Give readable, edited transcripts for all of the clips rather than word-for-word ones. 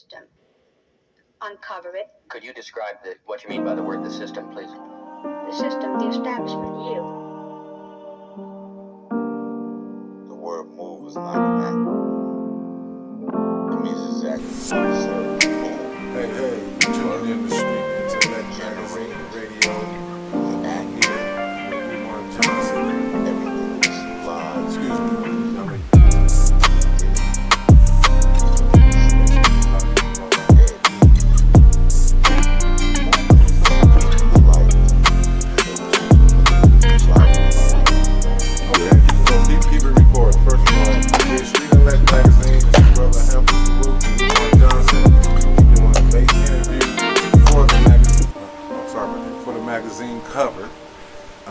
system. Uncover it. Could you describe what you mean by the word the system, please? The system, the establishment, you. The word move is not an act. It means exactly what it says. Hey, tuned in the street, internet, magazine, radio, and here, Mark Johnson. Everything is live. Excuse me. Magazine cover. I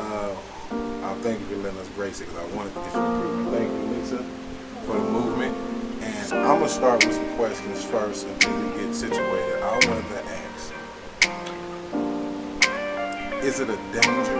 thank you for letting us grace it because I wanted to get you approved. Thank you, Lisa, for the movement. And I'm going to start with some questions first until we get situated. I wanted to ask, is it a danger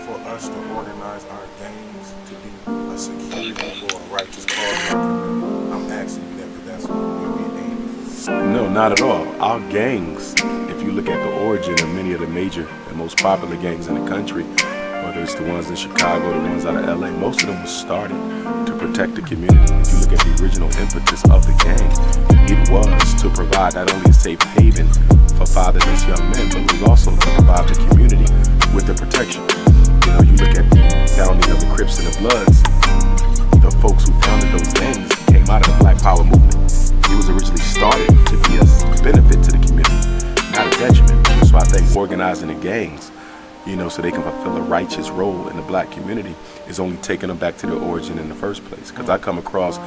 for us to organize our gangs to be a security for a righteous cause? I'm asking you that because that's what we're aiming for. No, not at all. Our gangs, if you look at the origin of many of the major and most popular gangs in the country, whether it's the ones in Chicago, the ones out of LA, most of them were started to protect the community. If you look at the original impetus of the gang, it was to provide not only a safe haven for fatherless young men, but it was also to provide the community with the protection. You know, you look at the founding of the Crips and the Bloods, the folks who founded those gangs came out of the Black Power movement. It was originally started to be a benefit to the community, not a detriment. So I think organizing the gangs, you know, so they can fulfill a righteous role in the black community is only taking them back to their origin in the first place. Because I come across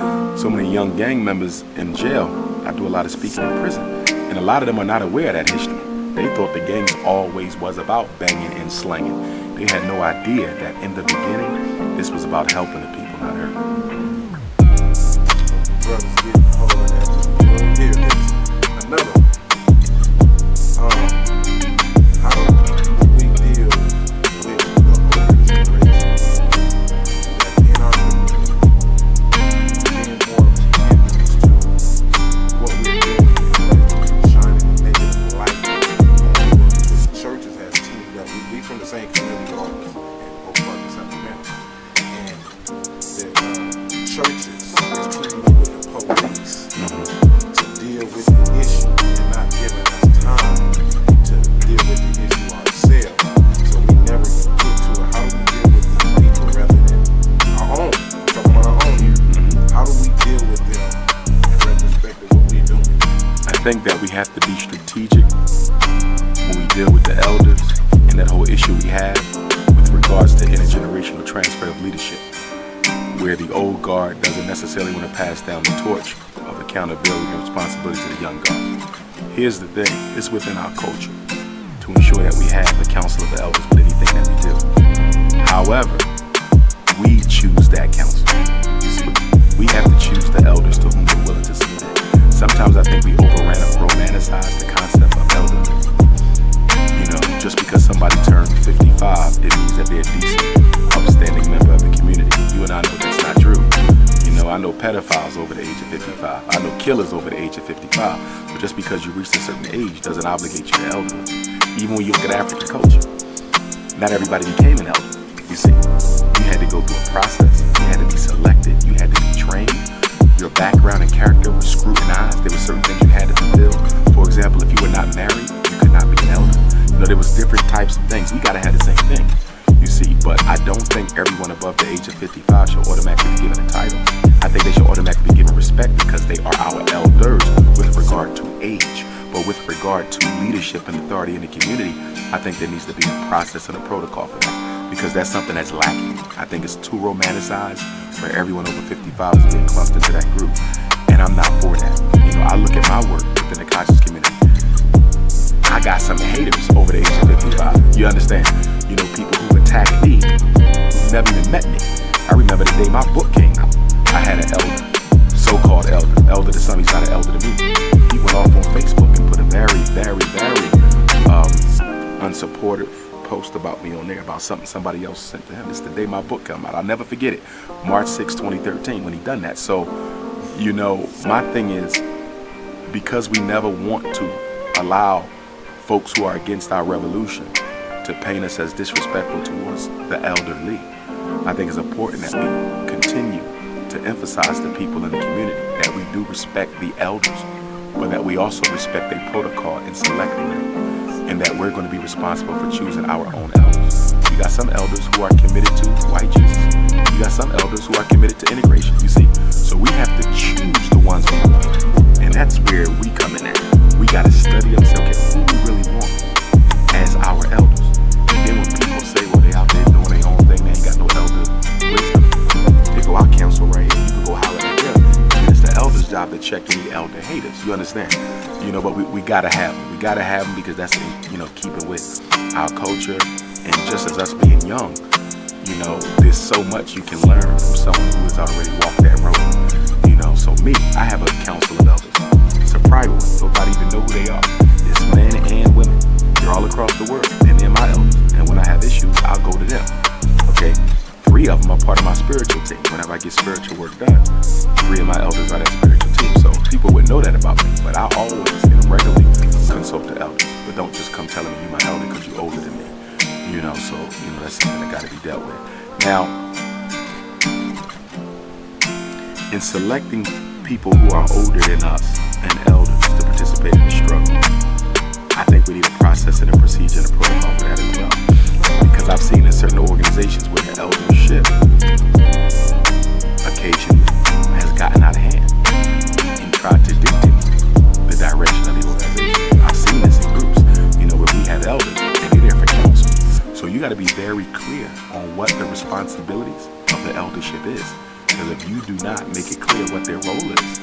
so many young gang members in jail. I do a lot of speaking in prison, and a lot of them are not aware of that history. They thought the gangs always was about banging and slanging. They had no idea that in the beginning, this was about helping the people, not hurting them. Brothers getting a hold of that. Here, another one. How do we deal with the older generation that in our community being more independent to what we're doing in shining and making a light? The churches has teamed up. We from the same community, all in Oak Park and Sacramento, and the churches is teaming up with the police to deal with the issue and not giving us time to deal with the issue ourselves. So we never get to it. How do we deal with these people rather than our own? We're talking about our own here. How do we deal with them in retrospect of what we're doing? I think that we have to be strategic when we deal with the elders and that whole issue we have with regards to intergenerational transfer of leadership, where the old guard doesn't necessarily want to pass down the torch of accountability and responsibility to the young guard. Here's the thing, it's within our culture to ensure that we have a council of the elders with anything that we do. However, we choose that council. You see, we have to choose the elders to whom we're willing to submit. Sometimes I think we romanticize the concept of elderly. You know, just because somebody turns 55, it means that they're a decent, upstanding member of the community. You and I know that's not true. You know, I know pedophiles over the age of 55. I know killers over the age of 55. But just because you reach a certain age doesn't obligate you to elderhood. Even when you look at African culture, not everybody became an elder. You see, you had to go through a process. You had to be selected. You had to be trained. Your background and character was scrutinized. There were certain things you had to fulfill. For example, if you were not married, you could not be an elder. You know, there was different types of things. We gotta have the same thing. You see, but I don't think everyone above the age of 55 should automatically be given a title. I think they should automatically be given respect because they are our elders with regard to age. But with regard to leadership and authority in the community, I think there needs to be a process and a protocol for that because that's something that's lacking. I think it's too romanticized where everyone over 55 is being clumped into that group. And I'm not for that. You know, I look at my work within the conscious community. I got some haters over the age of 55. You understand? You know, people who attack me, who never even met me. I remember the day my book came out. I had an elder, so-called elder to some, he's not an elder to me. He went off on Facebook and put a very unsupportive post about me on there about something somebody else sent to him. It's the day my book came out. I'll never forget it. March 6, 2013, when he done that. So, you know, my thing is, because we never want to allow folks who are against our revolution to paint us as disrespectful towards the elderly, I think it's important that we continue to emphasize to people in the community that we do respect the elders, but that we also respect their protocol in selecting them, and that we're going to be responsible for choosing our own elders. You got some elders who are committed to white Jesus. You got some elders who are committed to integration, you see. So we have to choose the ones we want, and that's where we come in at. We got to study them and say, okay, who we really want as our elders. And then when people say, well, they out there doing their own thing, they ain't got no elder wisdom, they go, our council right here, you can go holler at them. And it's the elders' job to check any elder haters, you understand? You know, but we got to have them. We got to have them because that's, you know, keeping with our culture. And just as us being young, you know, there's so much you can learn from someone who has already walked that road. You know, so me, I have a council of elders. It's a private one. Nobody even know who they are. It's men and women. They're all across the world, and they're my elders. And when I have issues, I'll go to them. Okay? 3 of them are part of my spiritual team. Whenever I get spiritual work done, 3 of my elders are that spiritual team. So people would know that about me, but I always and regularly consult the elders. But don't just come telling me you're my elder because you're older than me. You know, so, you know, that's something that got to be dealt with. Now, in selecting people who are older than us and elders to participate in the struggle, I think we need a process and a procedure and a protocol for that as well. Because I've seen in certain organizations where the eldership occasionally has gotten out of hand and tried to dictate the direction of the organization. I've seen this in groups, you know, where we have elders and they're there for counsel. So you got to be very clear on what the responsibilities of the eldership is. Because if you do not make it clear what their role is,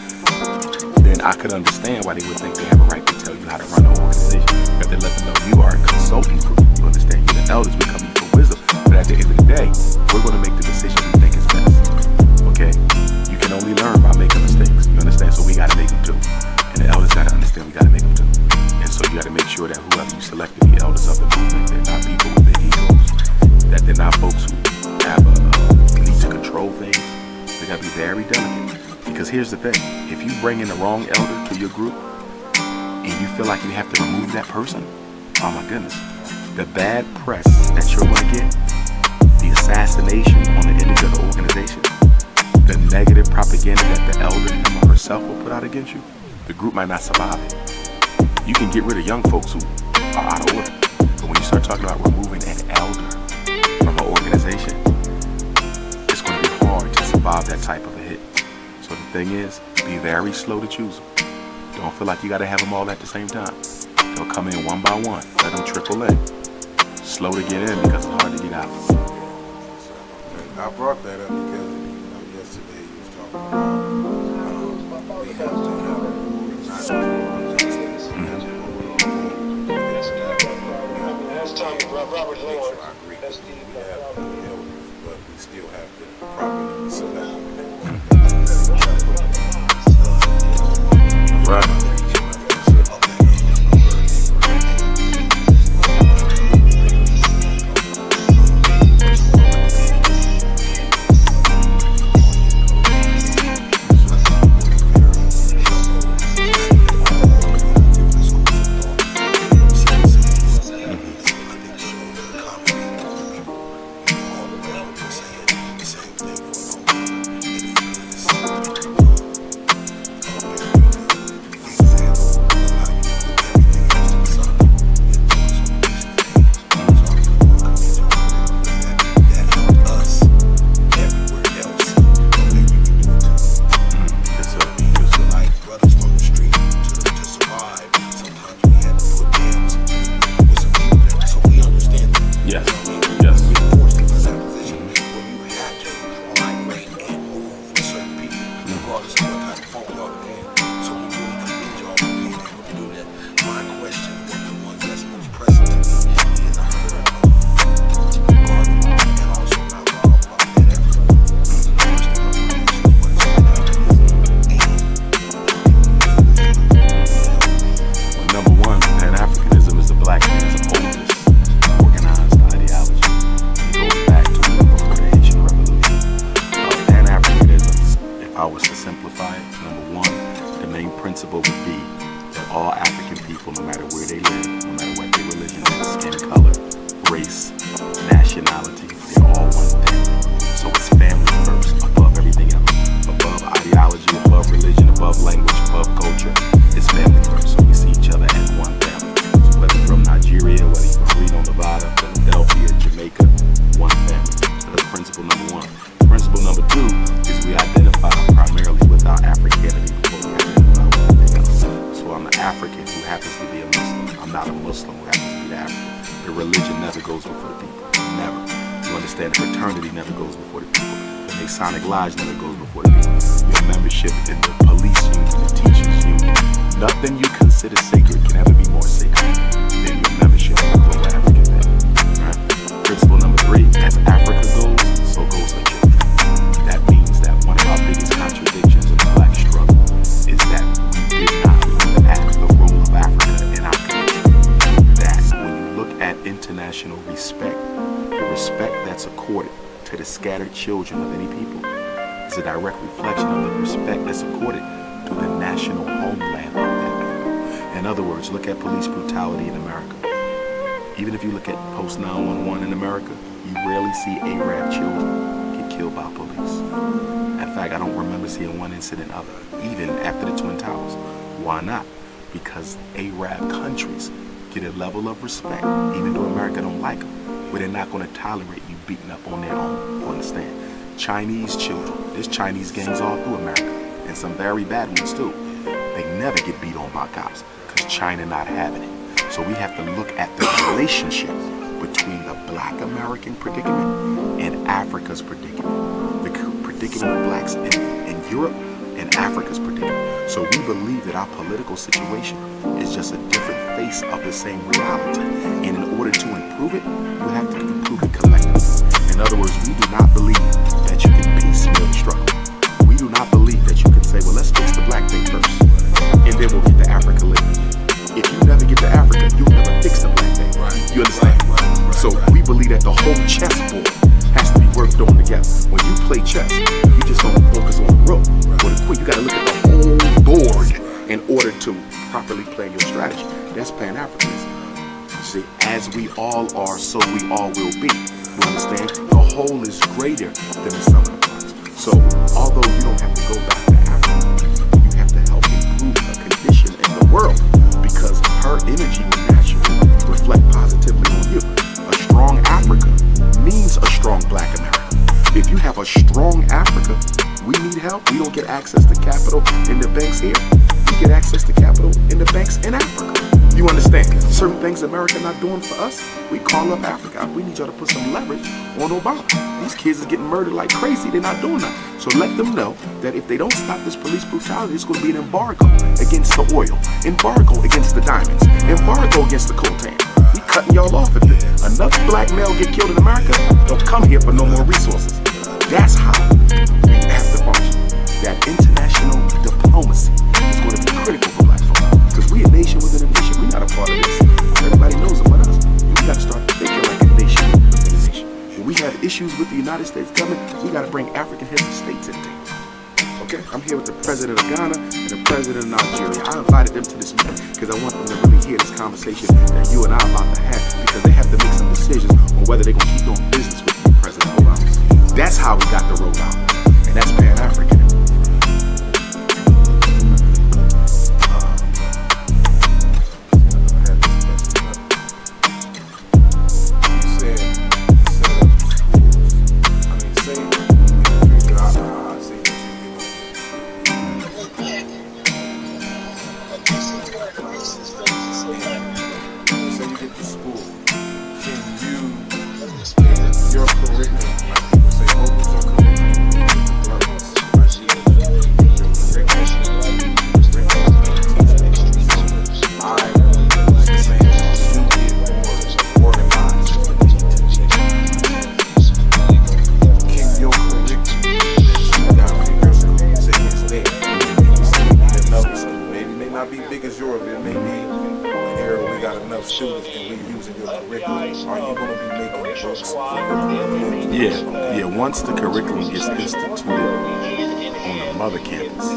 then I could understand why they would think they have a right to tell you how to run the organization. But they let them know you are a consulting group. You understand? You're the elders, we come in for wisdom. But at the end of the day, we're going to make the decision we think is best. Okay? You can only learn by making mistakes. You understand? So we got to make them too. And the elders got to understand we got to make them too. And so you got to make sure that whoever you select to be elders of the movement, they're not people with big egos. That they're not folks who have a need to control things. They got to be very delicate. Because here's the thing. If you bring in the wrong elder to your group and you feel like you have to remove that person, oh my goodness. The bad press that you're going to get, the assassination on the image of the organization, the negative propaganda that the elder him or herself will put out against you, the group might not survive it. You can get rid of young folks who are out of order. But when you start talking about removing an elder from an organization, it's going to be hard to survive that type of a hit. So the thing is, be very slow to choose them. Don't feel like you got to have them all at the same time. They'll come in one by one. Let them trickle in. Slow to get in because it's hard to get out. I brought that up because, you know, yesterday you was talking about we have to have not justice. That's Tommy Robert Lord. I agree. We have elders, but we still have to properly select them. Right. all African people, no matter where they live, no matter what their religion is, skin color, race, nationality, they're all one family. So it's family first, above everything else. Above ideology, above religion, above language, above culture. It's family first. So we see each other as one family. So whether you're from Nigeria, whether you're from Reno, Nevada, Philadelphia, Jamaica, one family. So that's principle number one. Principle number two is we identify primarily with our Africanity before we identify with anything else. So I'm an African who happens to be a Muslim. I'm not a Muslim who happens to be the African. The religion never goes before the people. Never. You understand? The fraternity never goes before the people. The Masonic Lodge never goes before the people. Your membership in the police union, the teachers union, nothing you consider sacred can ever be more sacred than your membership in the Global African family. Right? Principle number three, as Africa goes, so goes her children. That means that one of our biggest contradictions in the black struggle is that we did not look at the role of Africa in our community. That when you look at international respect, the respect that's accorded to the scattered children of any people is a direct reflection of the respect that's accorded to the national homeland of that people. In other words, look at police brutality in America. Even if you look at post 911 in America, you rarely see Arab children get killed by police. In fact, I don't remember seeing one incident of it, even after the Twin Towers. Why not? Because Arab countries get a level of respect, even though America don't like them, where they're not going to tolerate you beating up on their own. You understand? Chinese children, there's Chinese gangs all through America, and some very bad ones too. They never get beat on by cops because China not having it. So we have to look at the relationship between the black American predicament and Africa's predicament. The predicament of blacks in Europe and Africa's predicament. So we believe that our political situation is just a different face of the same reality. And in order to improve it, you have to improve it collectively. In other words, we do not believe that you can piecemeal the struggle. We do not believe that you can say, well, let's fix the black thing first, and then we'll get to Africa later. If you never get to Africa, you'll never fix the black thing. You understand? So we believe that the whole chessboard has to be worked on together. When you play chess, you just don't focus on the rook or the queen. You got to look at the whole board in order to properly play your strategy. That's Pan-Africanism. You see, as we all are, so we all will be. You understand? The whole is greater than the sum of the parts. So although you don't have to go back to Africa, you have to help improve a condition in the world, because her energy will naturally reflect positively on you. A strong Africa means a strong black America. If you have a strong Africa, we need help. We don't get access to capital in the banks here. We get access to capital in the banks in Africa. You understand? Certain things America not doing for us, we call up Africa. We need y'all to put some leverage on Obama. These kids is getting murdered like crazy. They're not doing nothing. So let them know that if they don't stop this police brutality, it's going to be an embargo against the oil, embargo against the diamonds, embargo against the coltan. We cutting y'all off. If another black male get killed in America, don't come here for no more resources. That's how we have to function. That international diplomacy is going to be critical for black folks. Because we a nation within a nation. We're not a part of this. Everybody knows about us. We got to start thinking like a nation within a nation. When we have issues with the United States government, we got to bring African heads of states in there. Okay? I'm here with the president of Ghana and the president of Nigeria. I invited them to this meeting because I want them to really hear this conversation that you and I are about to have, because they have to make some decisions on whether they're going to keep doing business with you, President Obama. That's how we got the road out. And that's Pan-African. Once the curriculum gets instituted on the mother campus,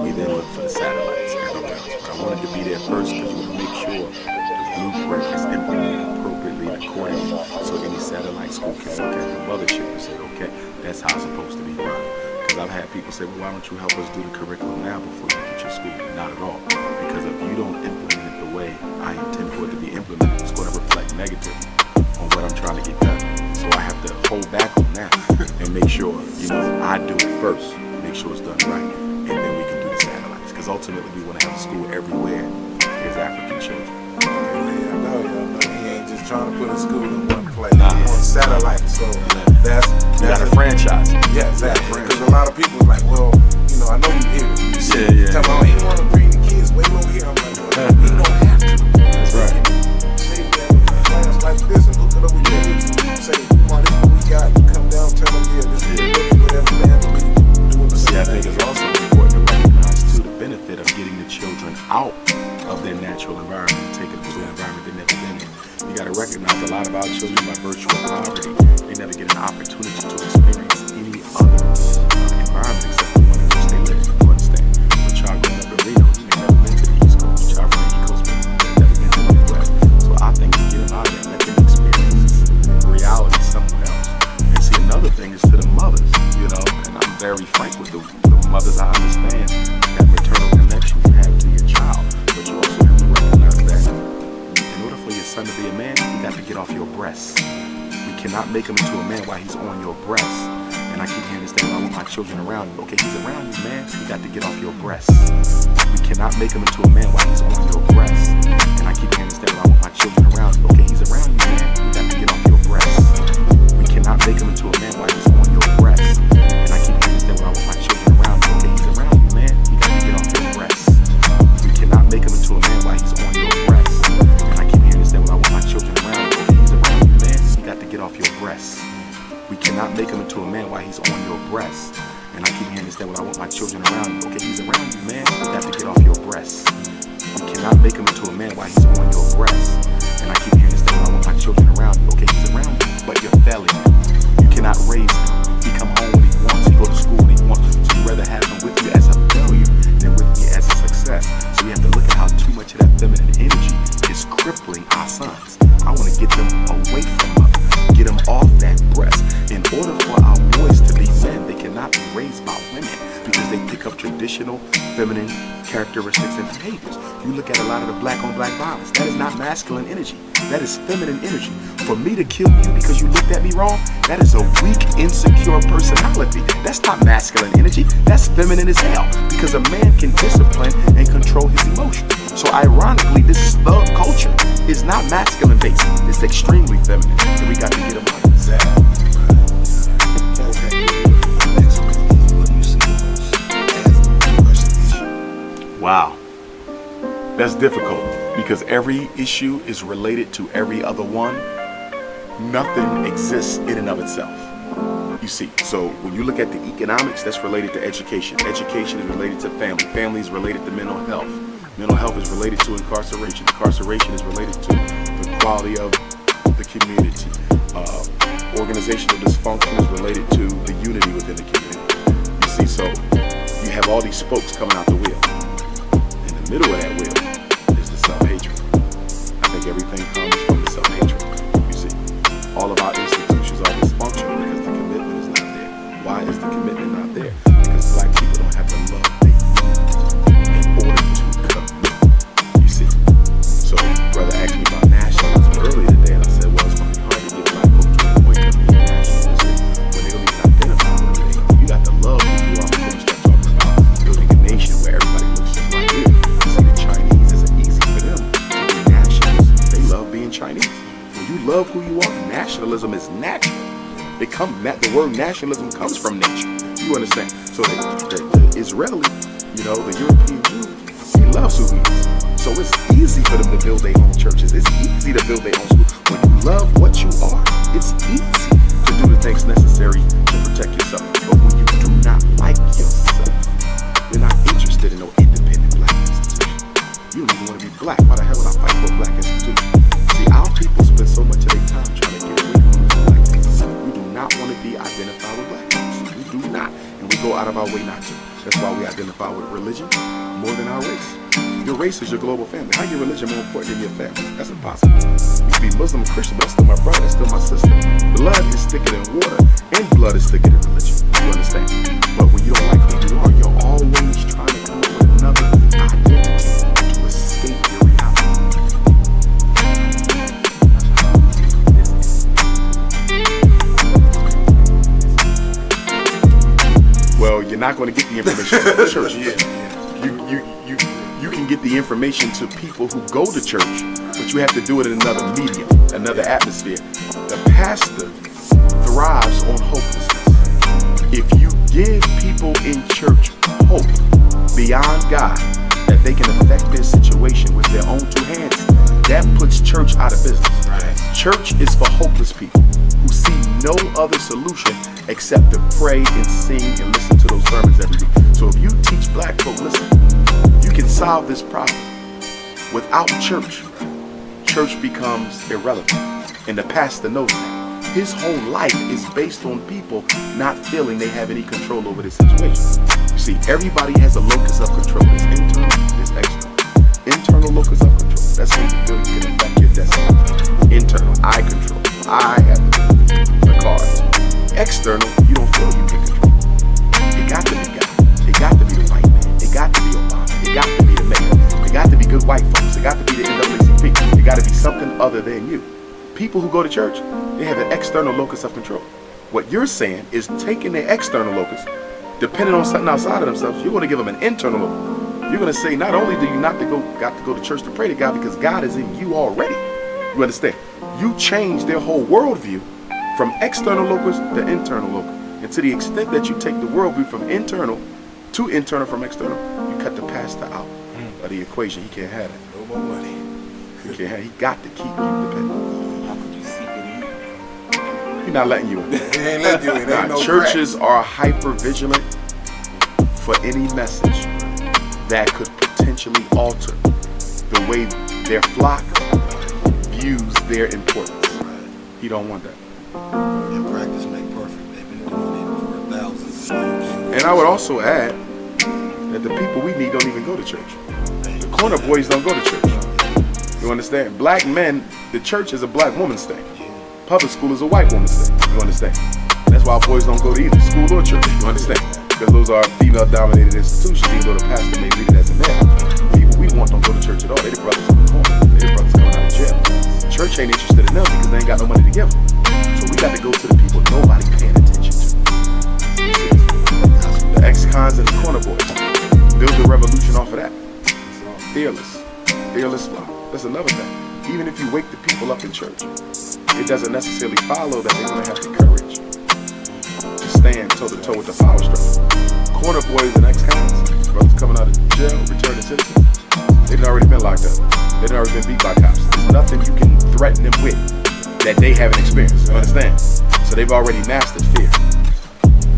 we then look for the satellites everywhere else. But I I wanted to be there first because you want to make sure the blueprint is implemented appropriately and accordingly, so any satellite school can look at the mothership and say, okay, that's how it's supposed to be run. Because I've had people say, well, why don't you help us do the curriculum now before you get your school? Not at all. Because if you don't implement it the way I intend for it to be implemented, it's going to reflect negative on what I'm trying to get done. So I have to hold back on that and make sure, I do it first, make sure it's done right, and then we can do the satellites. Because ultimately we want to have a school everywhere there's African children. Yeah, I know. He ain't just trying to put a school in one place. Nah. He wants satellites. So that's You got a franchise. Yeah, exactly. Because a lot of people are like, well, I know you hear it. You see Yeah. tell me, oh, you want to bring the kids way over here. I'm like, well, you don't have to. That's right. Stay there with a class like this and hook it up with your YouTube. Say, Mark, this is what we got. You come down, tell them, yeah, this is whatever they have to be doing the See, I same think thing. it's also important to recognize too the benefit of getting the children out of their natural environment and taking them to an environment they've never been in. You got to recognize a lot of our children, by virtue of poverty, they never get an opportunity to experience any other environment except the one in which they live. You understand? But child growing up in Reno, they never been to the East Coast. Child from the East Coast, they never been to the Midwest. So I think to get them out of there, let them experience reality somewhere else. And see, another thing is to the mothers, and I'm very frank with the mothers. I understand that maternal connection you have to your child, but you also have to recognize that in order for your son to be a man, you got to get off your breast. We cannot make him into a man while he's on your breast. And I keep hearing this thing, I want my children around you. Okay, he's around you, man. You got to get off your breast. We cannot make him into a man while he's on your breast. And I keep hearing this thing, I want my children around you. Okay, he's around you, man. You got to get off your breast. We cannot make him into a man while he's on your breast. And I keep hearing this thing, I want my children around you. Okay, he's around you, man. You got to get off your breast. We cannot make him into a man while he's on your breast. And I keep hearing this thing, I want my children around you. Okay, he's around you, man. You got to get off your breast. We cannot make him into a man while he's on your breast. And I keep hearing this thing, I want my children around you. Okay, he's around you, man. You got to get off your breast. We cannot make him into a man while he's on your breast. And I keep hearing this thing, I want my children around you. Okay, he's around you, but you're failing him. You cannot raise him. He come home when he wants. He go to school when he wants. So you rather have him with you as a failure than with me as a success. So we have to look at how too much of that feminine energy is crippling our sons. I want to get them away from mother. Get them off that breast. In order for our boys to be men, they cannot be raised by women because they pick up traditional feminine characteristics and behaviors. You look at a lot of the black on black violence. That is not masculine energy. That is feminine energy. For me to kill you because you looked at me wrong, that is a weak, insecure personality. That's not masculine energy. That's feminine as hell because a man can discipline and control his emotions. So ironically, this thug culture is not masculine based. It's extremely feminine. So we got to get them out of that. Wow. That's difficult because every issue is related to every other one. Nothing exists in and of itself. You see, so when you look at the economics, that's related to education. Education is related to family. Family is related to mental health. Mental health is related to incarceration. Incarceration is related to the quality of the community. Organizational dysfunction is related to the unity within the community. You see, so you have all these spokes coming out the wheel. In the middle of that wheel is the self-hatred. I think everything comes from the self-hatred. You see, all of our institutions are dysfunctional because the commitment is not there. Why is the commitment not there? Because black people don't have the love they need in order to commit. You see, so brother asked me about nationalism earlier today, and I said, well, it's going to be hard to get black folks to a point of being nationalistic when they don't even identify with it. You got to love who you are before you start talking about building a nation where everybody looks just like you. See, the Chinese, it's easy for them to be nationalists. They love being Chinese. When you love who you are, nationalism is natural. The word nationalism comes from nature. You understand? So the Israeli, the European Jew, he loves who he is. So it's easy for them to build their own churches. It's easy to build their own schools. When you love what you are, it's easy to do the things necessary to protect yourself. But when you do not like yourself, you're not interested in no independent black institution. You don't even want to be black. Why the hell would I fight for a black institution? See, our people spend so much of their time trying to get away from the black things. We do not want to be identified with black folks. We do not. And we go out of our way not to. That's why we identify with religion more than our race. Your race is your global family. How your religion more important than your family? That's impossible. You can be Muslim or Christian, but that's still my brother, that's still my sister. Blood is thicker than water, and blood is thicker than religion. You understand? But when you don't like who you are, you're always trying to come up with another identity to escape your reality. Well, you're not going to get the information to the church. You can get the information to people who go to church, but you have to do it in another medium, another atmosphere. The pastor thrives on hopelessness. If you give people in church hope beyond God, that they can affect their situation with their own two hands, that puts church out of business. Church is for hopeless people who see no other solution except to pray and sing and listen to those sermons every week. So if you teach black folk, listen, you can solve this problem. Without church, church becomes irrelevant. And the pastor knows that. His whole life is based on people not feeling they have any control over this situation. You see, everybody has a locus of control. There's internal, there's external. Internal locus of control. That's when you feel you can affect your destiny. Internal, I control. I have the cards. External, you don't feel you can control. It got to be God. It got to be the white man. It got to be Obama. It got to be the mayor. It got to be good white folks. It got to be the NAACP. It got to be something other than you. People who go to church, they have an external locus of control. What you're saying is taking their external locus, depending on something outside of themselves, you're going to give them an internal locus. You're going to say, not only do you got to go to church to pray to God, because God is in you already. You understand? You change their whole worldview from external locus to internal locus. And to the extent that you take the worldview from internal to internal from external, you cut the pastor out of the equation. He can't have it. No more money. He can't have it. He got to keep you dependent. How could you seek it in? He's not letting you in. He ain't letting you in. Ain't no Churches are hyper vigilant for any message that could potentially alter the way their flock views their importance. He don't want that. In practice make perfect. They've been doing it for thousands of years. And I would also add that the people we need don't even go to church. The corner boys don't go to church. You understand? Black men, the church is a black woman's thing. Public school is a white woman's thing. You understand? That's why boys don't go to either school or church. You understand? Because those are female-dominated institutions, even though the pastor may read it as a man. People we want don't go to church at all. They're the brothers in the corner. They're the brothers coming out of jail. The church ain't interested in them because they ain't got no money to give them. So we got to go to the people nobody paying attention to. The ex-cons and the corner boys. Build a revolution off of that. Fearless. Fearless flock. That's another thing. Even if you wake the people up in church, it doesn't necessarily follow that they're going to have the courage to stand toe-to-toe with the power struggle. Corner boys and ex-cons, brothers coming out of jail, returning citizens, they've already been locked up. They've already been beat by cops. There's nothing you can threaten them with that they haven't experienced. You understand? So they've already mastered fear.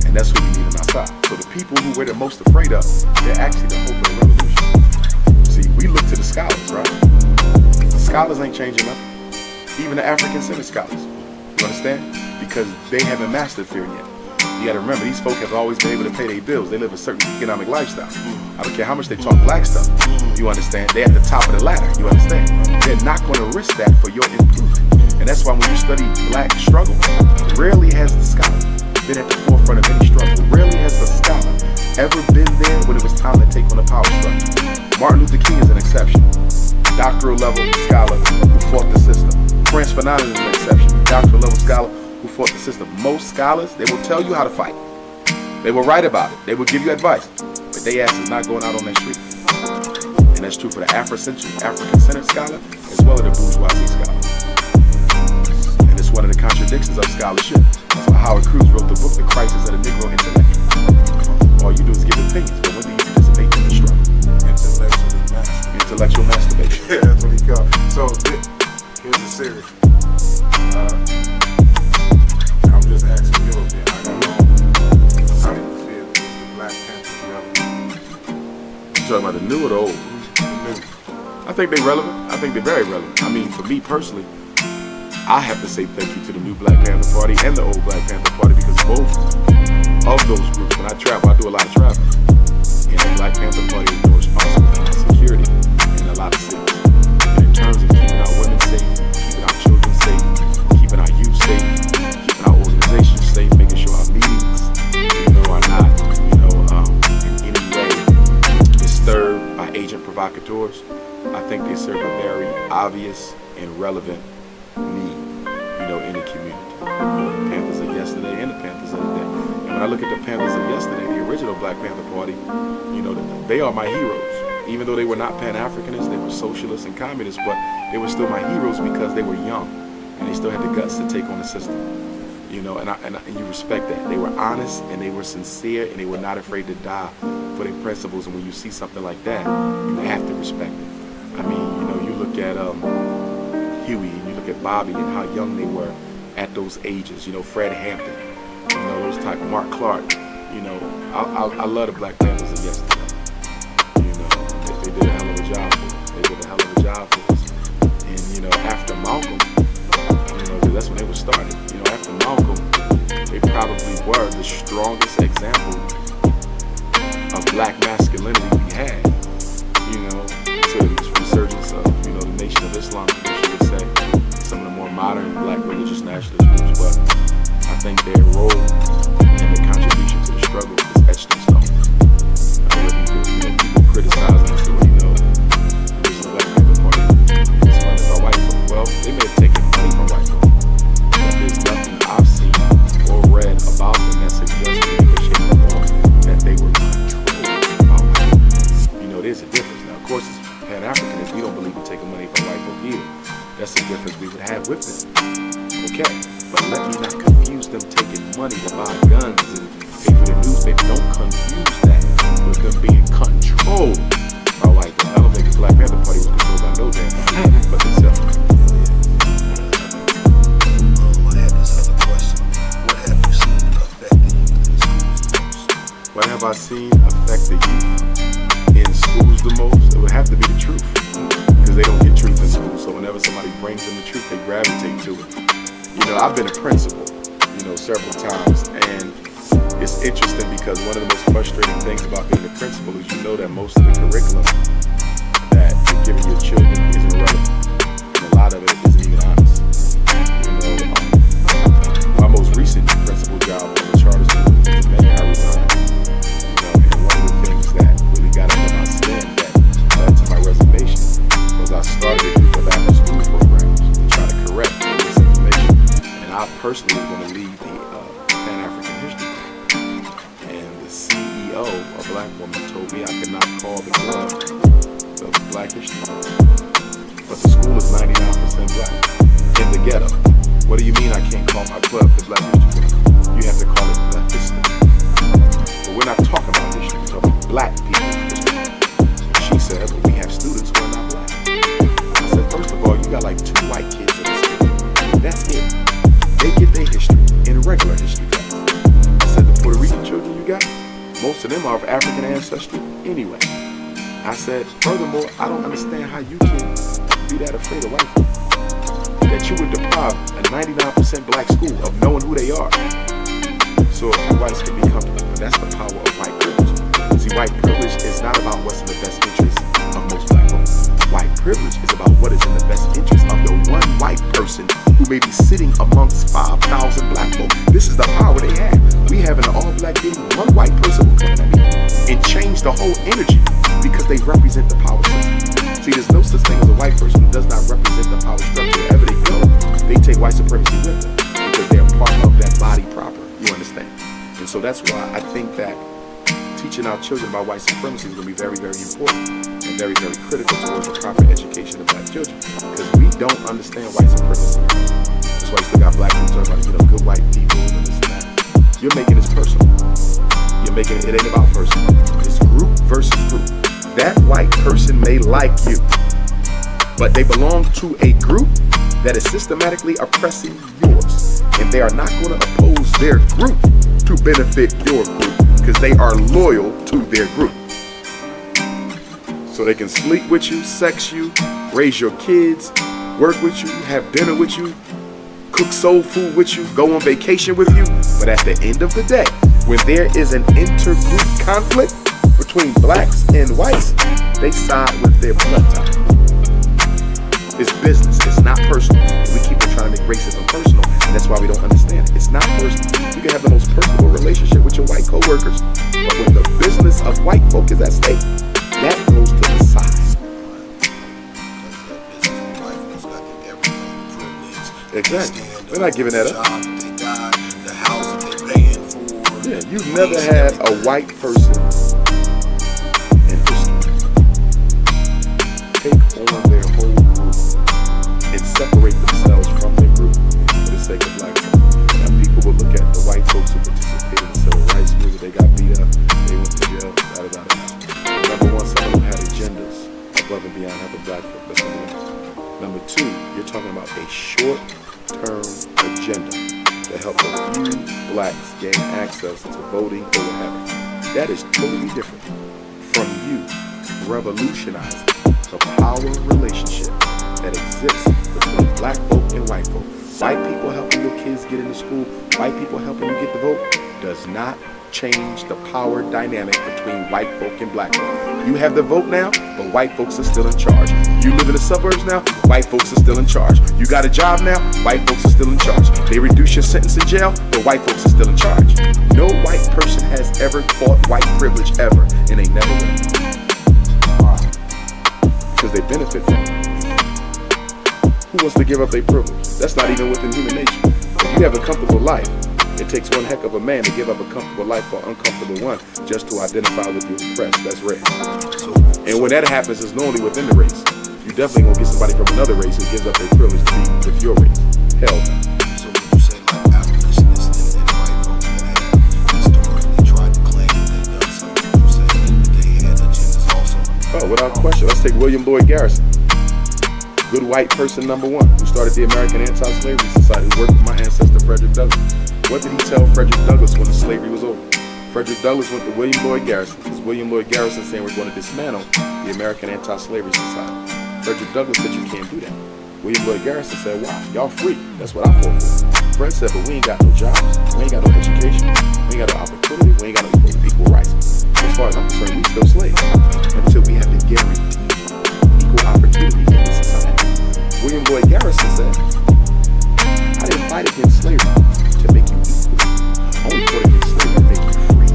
And that's what we need on our side. So the people who we're the most afraid of, they're actually the hope of the revolution. See, we look to the scholars, right? The scholars ain't changing nothing. Even the African-centered scholars. You understand? Because they haven't mastered fear yet. You gotta remember, these folk have always been able to pay their bills. They live a certain economic lifestyle. I don't care how much they talk black stuff. You understand? They're at the top of the ladder. You understand? They're not gonna risk that for your improvement. And that's why when you study black struggle, rarely has the scholar been at the forefront of any struggle. Rarely has the scholar ever been there when it was time to take on the power struggle. Martin Luther King is an exception. Doctoral level scholar who fought the system. Franz Fanon is an exception. Doctoral level scholar who fought the system. Most scholars, they will tell you how to fight. They will write about it. They will give you advice. But they ass is not going out on that street. And that's true for the African-centered scholar as well as the bourgeoisie scholar. And it's one of the contradictions of scholarship. That's why Howard Cruz wrote the book, The Crisis of the Negro Intellect. All you do is give opinions, but when do you participate in the struggle? Intellectual masturbation. Yeah, that's what he called. So here's the series. I'm just asking you a bit. I don't know how do you feel with the Black Panthers relevant? You talking about the new or the old? The new. I think they're relevant. I think they're very relevant. I mean, for me personally, I have to say thank you to the new Black Panther Party and the old Black Panther Party, because both of those groups, when I travel, I do a lot of traveling. And the Black Panther Party is more responsible for my security lot of cities. And in terms of keeping our women safe, keeping our children safe, keeping our youth safe, keeping our organizations safe, making sure our meetings, are not, in any way disturbed by agent provocateurs, I think they serve a very obvious and relevant need, in the community. The Panthers of yesterday and the Panthers of today. And when I look at the Panthers of yesterday, the original Black Panther Party, they are my heroes. Even though they were not Pan-Africanists, they were socialists and communists, but they were still my heroes because they were young and they still had the guts to take on the system. And you respect that. They were honest and they were sincere and they were not afraid to die for their principles. And when you see something like that, you have to respect it. I mean, you look at Huey and you look at Bobby and how young they were at those ages. Fred Hampton, those type, Mark Clark. I love the Black Panthers of yesterday. They did a hell of a job for us. They did a hell of a job for us. And after Malcolm, because that's when they were started. After Malcolm, they probably were the strongest example of Black masculinity we had. To the resurgence of the Nation of Islam, I should say, some of the more modern Black religious nationalist groups. But I think their role and their contribution to the struggle is etched in stone. People criticizing us, the original Black Panther Party is funded by white folk. Well, they may have taken money from white folk, but there's nothing I've seen or read about them that suggests in any shape or form that they were controlled by white folk. There's a difference. Now, of course, as Pan-Africanists, we don't believe in taking money from white folk either. That's the difference we would have with them. Okay, but let me not confuse them taking money to buy guns and pay for the newspaper. Don't confuse that with them being controlled by white folk. I don't think the Black Panther Party was controlled by no damn body, but themselves. I had this other question. What have you seen affect the youth in schools? What have I seen affect the youth in schools the most? It would have to be the truth, because they don't get truth in school. So whenever somebody brings them the truth, they gravitate to it. I've been a principal, several times, and it's interesting because one of the most frustrating things about being a principal is that most of the curriculum that you're giving your children isn't relevant, and a lot of it isn't even honest. My most recent principal job on the charter school was the May I resigned. And one of the things that really got under my skin that led to my resignation was I started a group of after-school programs to try to correct this information. And I personally was going to lead the Pan-African History Club. And the CEO, a Black woman, told me I could not call the club the Black History Club. But the school is 99% Black in the ghetto. What do you mean I can't call my club the Black History Club? You have to call it Black History. But we're not talking about history, we're talking about Black people's history. She said, well, we have students who are not Black. I said, first of all, you got like 2 white kids in the school. That's it. They get their history in regular history class. I said, the Puerto Rican children you got, most of them are of African ancestry anyway. I said, furthermore, I don't understand how you can be that afraid of white people. That you would deprive a 99% Black school of knowing who they are. So if you whites can be comfortable, but that's the power of white privilege. See, white privilege is not about what's in the best interest of most Black folks. White privilege is about what is in the best interest of the one white person who may be sitting amongst 5,000 Black folk. This is the power they have. We have an all-Black meeting, one white person will come in that meeting and change the whole energy because they represent the power system. See, there's no such thing as a white person who does not represent the power structure. Wherever they go, they take white supremacy with them because they're part of that body proper. You understand? And so that's why I think that teaching our children about white supremacy is going to be very, very important and very, very critical towards the proper education of Black children because we don't understand white supremacy. That's why you still got Black people talking about, good white people and this and that. You're making this personal. You're making it ain't about personal. It's group versus group. That white person may like you, but they belong to a group that is systematically oppressing yours, and they are not going to oppose their group to benefit your group because they are loyal to their group. So they can sleep with you, sex you, raise your kids, work with you, have dinner with you, cook soul food with you, go on vacation with you. But at the end of the day, when there is an intergroup conflict between Blacks and whites, they side with their blood type. business. It's not personal. And we keep on trying to make racism personal, and that's why we don't understand it. It's not personal. You can have the most personal relationship with your white coworkers, but when the business of white folk is at stake, that goes to the side. Exactly. We're not giving that up. Yeah, you've never had a white person in history take on their whole group and separate themselves from their group for the sake of black folk. Now people will look at the white folks who participated in civil rights movement, they got beat up, they went to jail, da. Number one, some of them had agendas above and beyond having black folk. That's number one. Number two, you're talking about a short-term agenda to help a few blacks gain access to voting or whatever. That is totally different from you revolutionizing the power relationship that exists between black folk and white folk. White people helping your kids get into school, white people helping you get the vote, does not change the power dynamic between white folk and black folk. You have the vote now, but white folks are still in charge. You live in the suburbs now, white folks are still in charge. You got a job now, white folks are still in charge. They reduce your sentence in jail, but white folks are still in charge. No white person has ever fought white privilege ever, and they never will. Because they benefit from it. Who wants to give up their privilege? That's not even within human nature. If you have a comfortable life, it takes one heck of a man to give up a comfortable life for an uncomfortable one just to identify with the oppressed. That's rare. And when that happens, it's normally within the race. You definitely gonna get somebody from another race who gives up their privilege to be with your race. Hell no. So would you say like abolitionists and white folks that have historically tried to claim they've done something, would you say that they had agendas also? Oh, without question. Let's take William Lloyd Garrison. Good white person number one, who started the American Anti-Slavery Society, who worked with my ancestor Frederick Douglass. What did he tell Frederick Douglass when the slavery was over? Frederick Douglass went to William Lloyd Garrison because William Lloyd Garrison saying we're going to dismantle the American Anti-Slavery Society. Frederick Douglass said you can't do that. William Lloyd Garrison said, wow, y'all free. That's what I fought for. Fred said, but we ain't got no jobs. We ain't got no education. We ain't got no opportunity. We ain't got no equal rights. As far as I'm concerned, we still slaves until we have been guaranteed equal opportunity in this society. William Lloyd Garrison said, I didn't fight against slavery to make you equal. Only fought against slavery to make you free.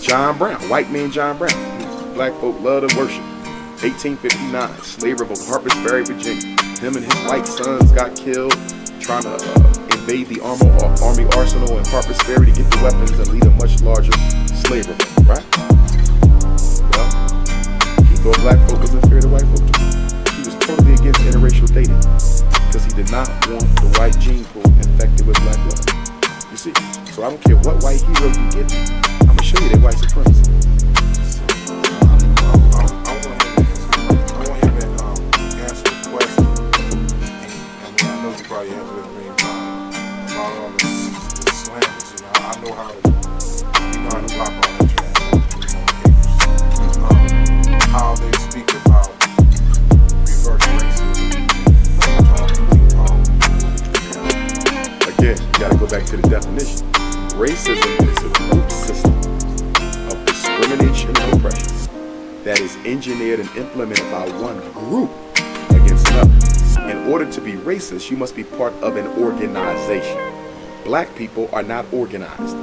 John Brown, white man John Brown, black folk love to worship. 1859, slave revolt, Harper's Ferry, Virginia. Him and his white sons got killed trying to invade the army arsenal in Harper's Ferry to get the weapons and lead a much larger slave revolt, right? Well, he thought black folk was inferior to white folk too. He was totally against interracial dating because he did not want the white gene pool infected with black blood. You see? So I don't care what white hero you give me, I'm going to show you that white supremacy. Probably answer it many times about all the slanders, you know. I know how to block all that trash. How they speak about reverse racism. Again, you gotta go back to the definition. Racism is a group system of discrimination and oppression that is engineered and implemented by one group against another. In order to be racist, you must be part of an organization. Black people are not organized.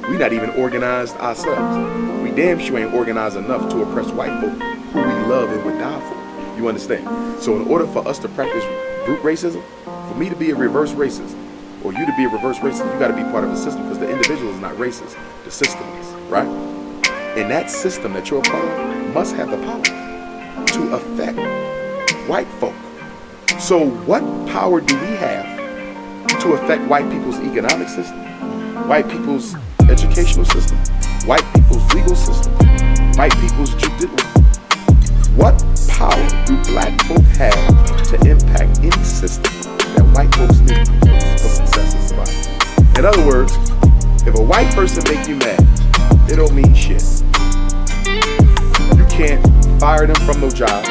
We're not even organized ourselves. We damn sure ain't organized enough to oppress white folk who we love and would die for. You understand? So in order for us to practice group racism, for me to be a reverse racist, or you to be a reverse racist, you gotta be part of the system because the individual is not racist. The system is, right? And that system that you're a part of must have the power to affect white folk. So what power do we have to affect white people's economic system, white people's educational system, white people's legal system, white people's judicial? What power do black folk have to impact any system that white folks need for success in society? In other words, if a white person make you mad, it don't mean shit. You can't fire them from no jobs.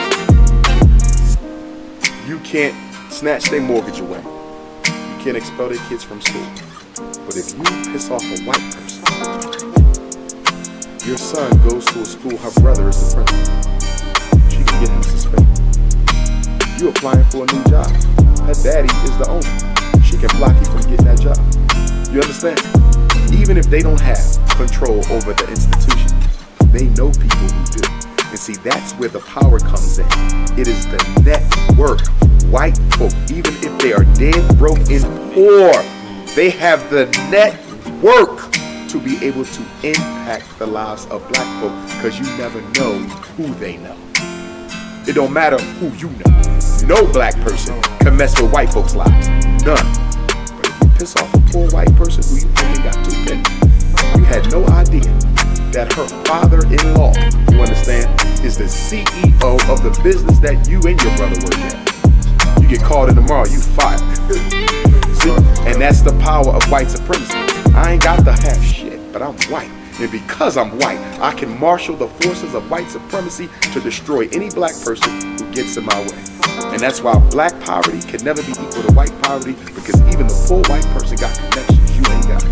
You can't snatch their mortgage away. You can't expel their kids from school. But if you piss off a white person, your son goes to a school, her brother is the principal. She can get him suspended. applying for a new job. Her daddy is the owner. She can block you from getting that job. You understand? Even if they don't have control over the institution, they know people who do. And see, that's where the power comes in. It is the network. White folk, even if they are dead, broke, and poor, they have the network to be able to impact the lives of black folk, because you never know who they know. It don't matter who you know. No black person can mess with white folks' lives. None. But if you piss off a poor white person who you think got too big, you had no idea that her father-in-law, you understand, is the CEO of the business that you and your brother work at. You get called in tomorrow, you fired. See? And that's the power of white supremacy. I ain't got the half shit, but I'm white. And because I'm white, I can marshal the forces of white supremacy to destroy any black person who gets in my way. And that's why black poverty can never be equal to white poverty, because even the poor white person got connections you ain't got.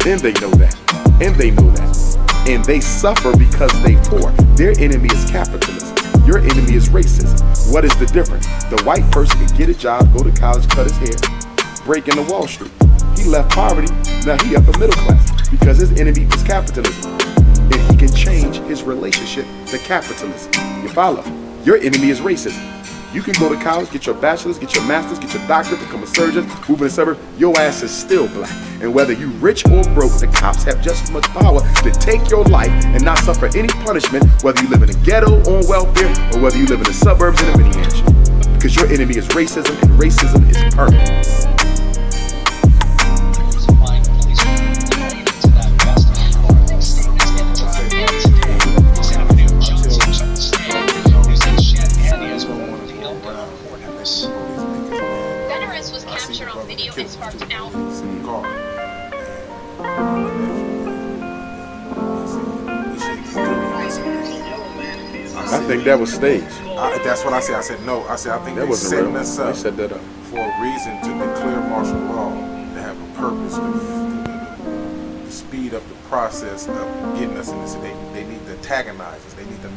And they know that. And they know that. And they suffer because they poor. Their enemy is capitalism. Your enemy is racism. What is the difference? The white person can get a job, go to college, cut his hair, break into Wall Street. He left poverty, now he upper middle class, because his enemy is capitalism. And he can change his relationship to capitalism. You follow? Your enemy is racism. You can go to college, get your bachelor's, get your master's, get your doctorate, become a surgeon, move in the suburb, your ass is still black. And whether you rich or broke, the cops have just as much power to take your life and not suffer any punishment, whether you live in a ghetto on welfare or whether you live in the suburbs in a mini mansion. Because your enemy is racism, and racism is permanent. It sparked out. I think that was staged. That's what I said. I said no. I said I think That they wasn't setting real. us They up set that up for a reason to declare martial law, to have a purpose, to speed up the process of getting us in this. They need to antagonize us. They need to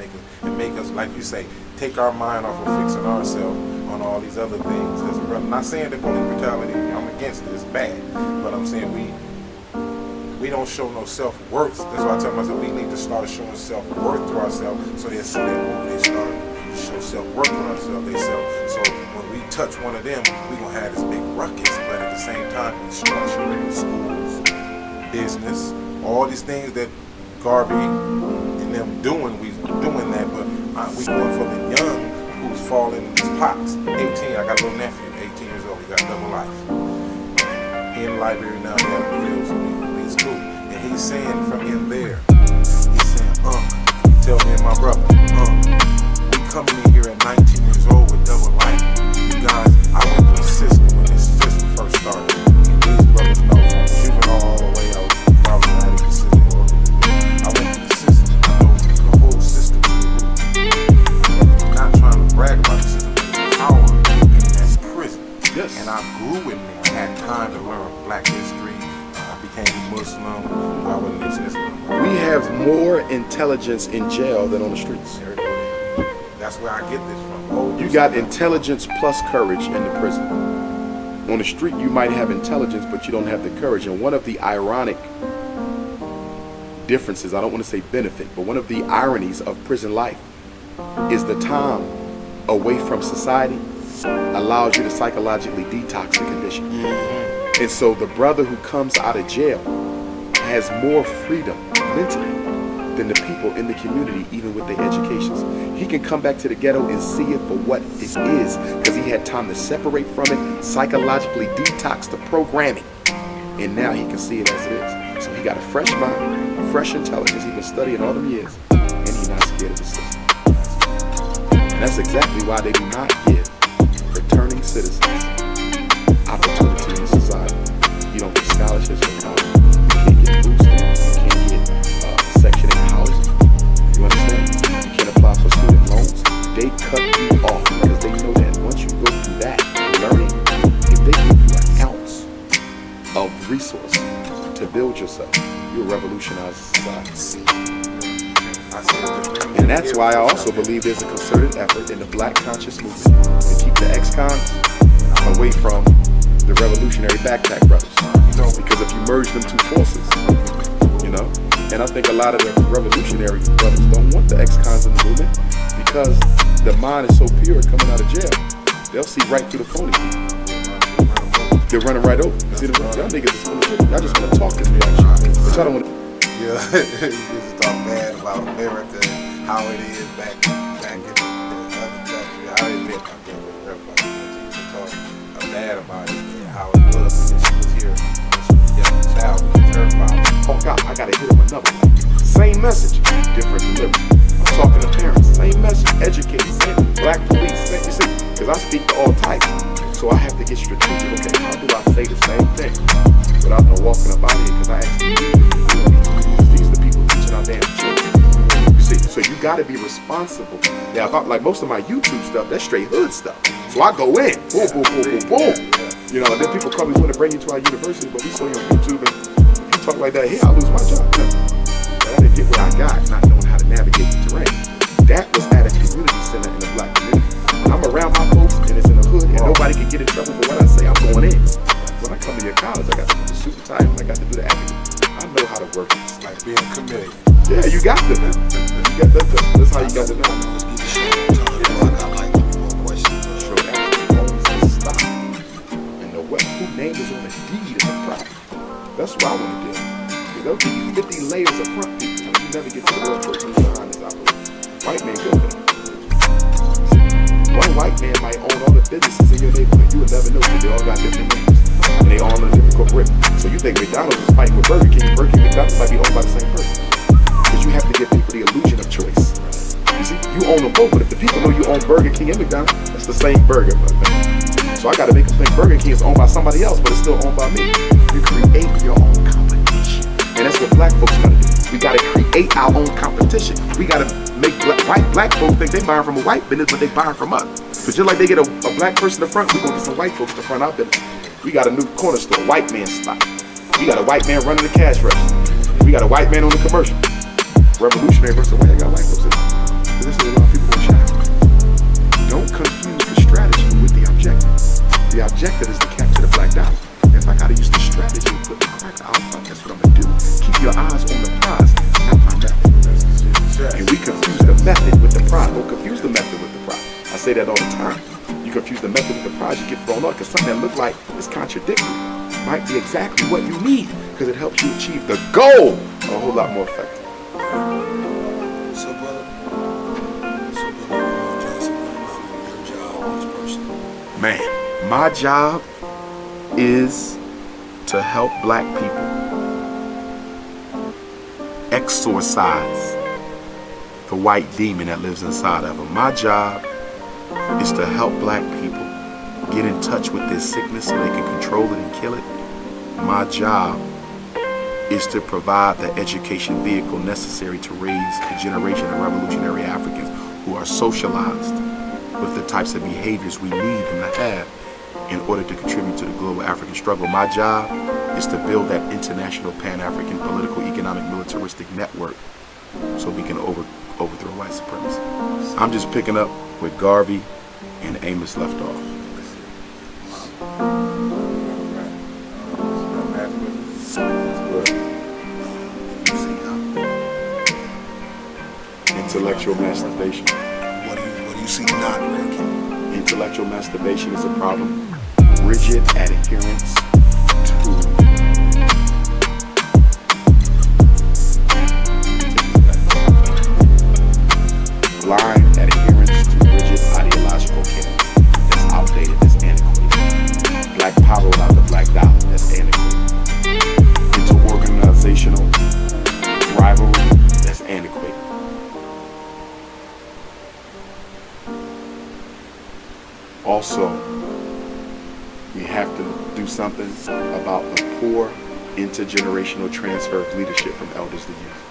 make us, like you say, take our mind off of fixing ourselves on all these other things. I'm not saying that police brutality, I'm against it, it's bad, but I'm saying we don't show no self-worth. That's why I tell myself we need to start showing self-worth to ourselves, so they start to show self-worth to ourselves. So when we touch one of them, we're going to have this big ruckus, but at the same time, structure, schools, business, all these things that Garvey and them doing, we doing that, but we going for the young who's falling in these pots. 18, I got a little nephew, 18 years old, he got double life. He in the library now, he had a deal, so he's cool. And he's saying from in there, he's saying, tell me and my brother, we coming in here at 19 years old with double life. You guys, I went to the system when this system first started. And these brothers know from juvenile all the way out, probably not even system. I went to the system, I know the whole system. I'm not trying to brag about the system, but the power in that prison. Yes. And I grew in there. I had time to learn black history. I became Muslim. I was indigenous. We have more intelligence in jail than on the streets. That's where I get this from. You got intelligence plus courage in the prison. On the street, you might have intelligence, but you don't have the courage. And one of the ironic differences, I don't want to say benefit, but one of the ironies of prison life is the time away from society allows you to psychologically detox the condition. And so the brother who comes out of jail has more freedom mentally than the people in the community, even with their educations. He can come back to the ghetto and see it for what it is, because he had time to separate from it, psychologically detox the programming, and now he can see it as it is. So he got a fresh mind, fresh intelligence, he's been studying all them years, and he's not scared of the system. And that's exactly why they do not give returning citizens opportunity in society. You don't get scholarships for college, you can't get food stamps, you can't get Section 8 housing. You understand? You can't apply for student loans. They cut you off because they know that once you go through that learning, if they give you an ounce of resource to build yourself, you'll revolutionize society. And that's why I also believe there's a concerted effort in the black conscious movement to keep the ex-cons away from the revolutionary backpack brothers. Because if you merge them two forces, and I think a lot of the revolutionary brothers don't want the ex-cons in the movement because the mind is so pure coming out of jail. They'll see right through the phony people. They're running right over. See, y'all niggas is full of shit. Y'all just want to talk this black shit. But y'all don't want to. Yeah, you just talk bad about America and how it is back in the other country. How it been out there with everybody. You just talk bad about it and how it was when she was here. When she was a young child with her father. Oh God, I gotta hit them another way. Same message, different delivery. I'm talking to parents. Same message, educate, same black police. You see, because I speak to all types. So I have to get strategic. Okay, how do I say the same thing without no walking up out here? Because I actually these are the people teaching our damn children. You see, so you got to be responsible. Now, if I, like most of my YouTube stuff, that's straight hood stuff. So I go in, boom, boom, boom, boom, boom. And then people come, we want to bring you to our university, but we saw you on YouTube, and if you talk like that here, I'll lose my job. But I didn't get where I got, not knowing how to navigate the terrain. That was at a community center in the black community. When I'm around my folks, and it's in the hood, and nobody can get in trouble for what I say, I'm going in. When I come to your college, I got to do the suit and tie, and I got to do the acting. I know how to work this. Like being committed. Yeah, you got to. That's how you got to know. Stop. And the wealth, whose name is on the deed of the property. That's what I want to do. Because they'll give you 50 layers of front people. You never get to the real person behind this operation. White man good for that. One white man might own all the businesses in your neighborhood. You would never know because they all got different names. And they all in a different corporate. So you think McDonald's is fighting with Burger King. Burger King and McDonald's might be owned by the same person. Because you have to give people the illusion of choice. You see, you own them both, but if the people know you own Burger King and McDonald's, that's the same burger. So I got to make them think Burger King is owned by somebody else, but it's still owned by me. You create your own competition. And that's what black folks got to do. We got to create our own competition. We got to make black folks think they buying from a white business, but they buying from us. So just like they get a black person in the front, we're going to get some white folks to front our business. We got a new corner store, white man spot. We got a white man running the cash register. We got a white man on the commercial. Revolutionary versus why you got white folks in it. Because this is a lot of people going to shop. Don't confuse the strategy with the objective. The objective is to capture the black dollar. If I got to use the strategy and put the cracker out front, that's what I'm going to do. Keep your eyes on the prize, not my method. And we confuse the method with the prize. Don't confuse the method with the prize. I say that all the time. You confuse the method with the prize, you get thrown off because something that looks like it's contradictory might be exactly what you need because it helps you achieve the goal a whole lot more effectively. So brother, your job is personal. Man, my job is to help black people exorcise the white demon that lives inside of them. My job is to help black people get in touch with their sickness so they can control it and kill it. My job is to provide the education vehicle necessary to raise a generation of revolutionary Africans who are socialized with the types of behaviors we need them to have in order to contribute to the global African struggle. My job is to build that international Pan-African political, economic, militaristic network so we can overthrow white supremacy. I'm just picking up where Garvey and Amos left off. Intellectual masturbation. What do you see not working? Intellectual masturbation is a problem. Rigid adherence to blind adherence to rigid ideological canon. That's outdated, that's antiquated. Black power without the black dollar, that's antiquated. Inter-organizational rivalry, that's antiquated. Also, we have to do something about the poor intergenerational transfer of leadership from elders to youth.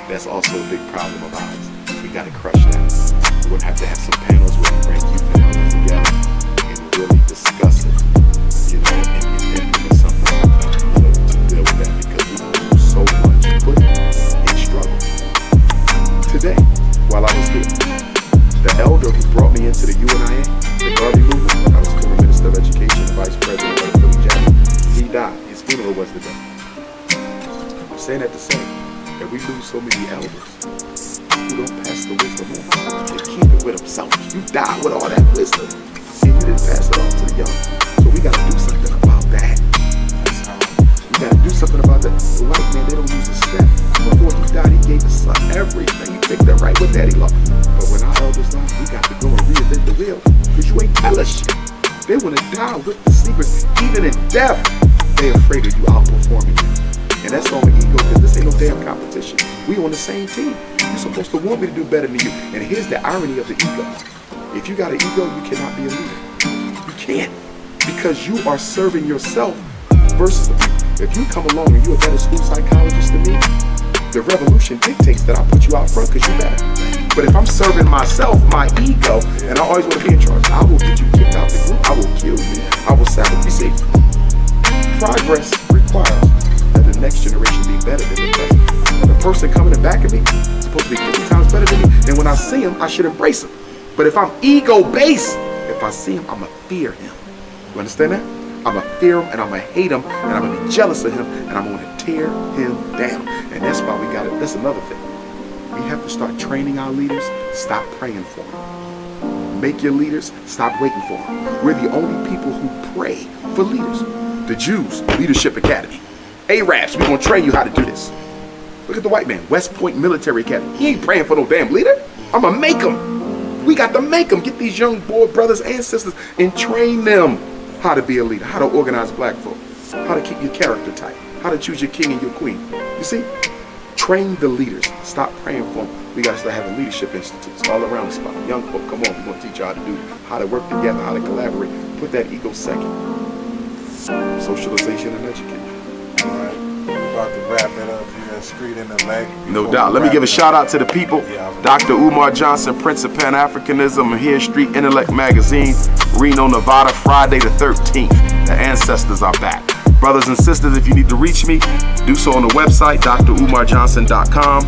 That's also a big problem of ours. We got to crush that. We're going to have some panels where we bring youth and elders together and really discuss it, and implement something, to deal with that because we do so much put in struggle. Today, while I was here, with them. Selfish. You died with all that wisdom, and you didn't pass it on to the young. So we got to do something about that. We got to do something about that. The white man, they don't use a step. Before he died, he gave his son everything. He picked that right with daddy law. But when our elders died, we got to go and reinvent the wheel, because you ain't tell us shit. They want to die with the secrets. Even in death, they're afraid of you outperforming you. And that's all the ego, because this ain't no damn competition. We on the same team. You're supposed to want me to do better than you. And here's the irony of the ego. If you got an ego, you cannot be a leader. You can't. Because you are serving yourself versus the people. If you come along and you're a better school psychologist than me, the revolution dictates that I put you out front because you're better. But if I'm serving myself, my ego, and I always want to be in charge, I will get you kicked out the group. I will kill you. I will sabotage. You see, progress requires that the next generation be better than the present. And the person coming in back of me is supposed to be 50 times better than me. And when I see him, I should embrace him. But if I'm ego-based, if I see him, I'm going to fear him. You understand that? I'm going to fear him, and I'm going to hate him, and I'm going to be jealous of him, and I'm going to tear him down. And that's why we got it. That's another thing. We have to start training our leaders. Stop praying for them. Make your leaders. Stop waiting for them. We're the only people who pray for leaders. The Jews, Leadership Academy. Arabs, we're going to train you how to do this. Look at the white man, West Point Military Academy. He ain't praying for no damn leader. I'm going to make him. We got to make them. Get these young boy brothers and sisters and train them how to be a leader, how to organize black folk, how to keep your character tight, how to choose your king and your queen. You see? Train the leaders. Stop praying for them. We got to start having leadership institutes all around the spot. Young folk, come on. We're going to teach you how to do it, how to work together, how to collaborate. Put that ego second. Socialization and education. All right. We're about to wrap it up here. Street in the leg. No doubt. Let me give a shout out to the people. Dr. Umar Johnson, Prince of Pan-Africanism, here, Street Intellect Magazine, Reno, Nevada, Friday the 13th. The ancestors are back. Brothers and sisters, if you need to reach me, do so on the website, drumarjohnson.com.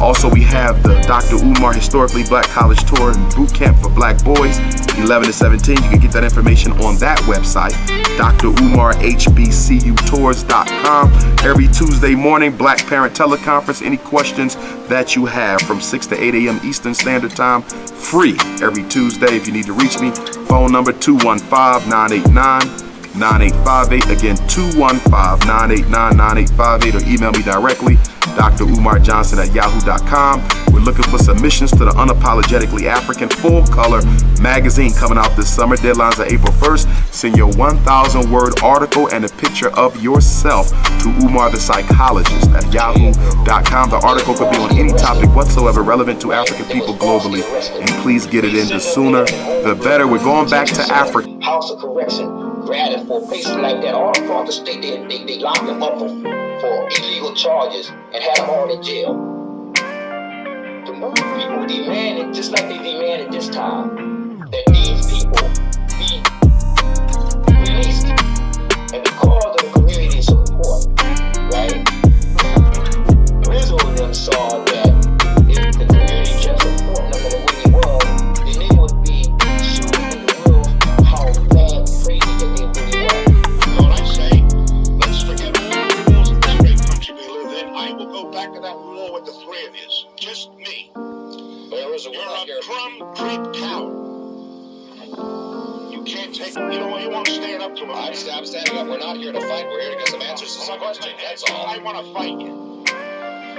Also, we have the Dr. Umar Historically Black College Tour and Boot Camp for Black Boys, 11 to 17. You can get that information on that website, drumarhbcutours.com. Every Tuesday morning, Black Parent Teleconference. Any questions that you have from 6 to 8 a.m. Eastern Standard Time, free every Tuesday. If you need to reach me, phone number 215-989-9858. Again, 215-989-9858, or email me directly, drumarjohnson@yahoo.com. We're looking for submissions to the Unapologetically African full color magazine coming out this summer. Deadlines are April 1st. Send your 1,000-word article and a picture of yourself to Umar the Psychologist at yahoo.com. The article could be on any topic whatsoever relevant to African people globally. And please get it in. The sooner, the better. We're going back to Africa. House of Correction granted for places like that all across the state. They locked them up for illegal charges and had them all in jail. The people demanded, just like they demanded this time, that these people be released. And because of the community support, right? Rizzo and them saw that if the community kept supporting them in the way they were, then they would be showing the world how bad and crazy that they really were. What I say, let's forget all the rules of this great country we live in. I will go back to that war with the three of you. Just me. You're a crumb-creep coward. You can't take, you won't stand up to him. I'm standing up. We're not here to fight. We're here to get some answers to some questions. That's all. I want to fight you.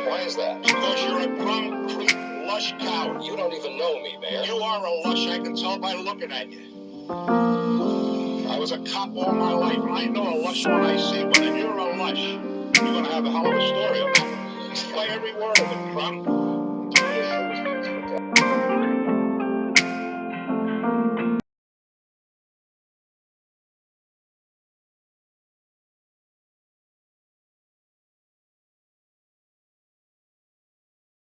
Why is that? Because you're a crumb-creep, lush coward. You don't even know me, man. You are a lush, I can tell by looking at you. I was a cop all my life, and I know a lush when I see one, and you're a lush. You're going to have a hell of a story on that. Play every word of it, crumb.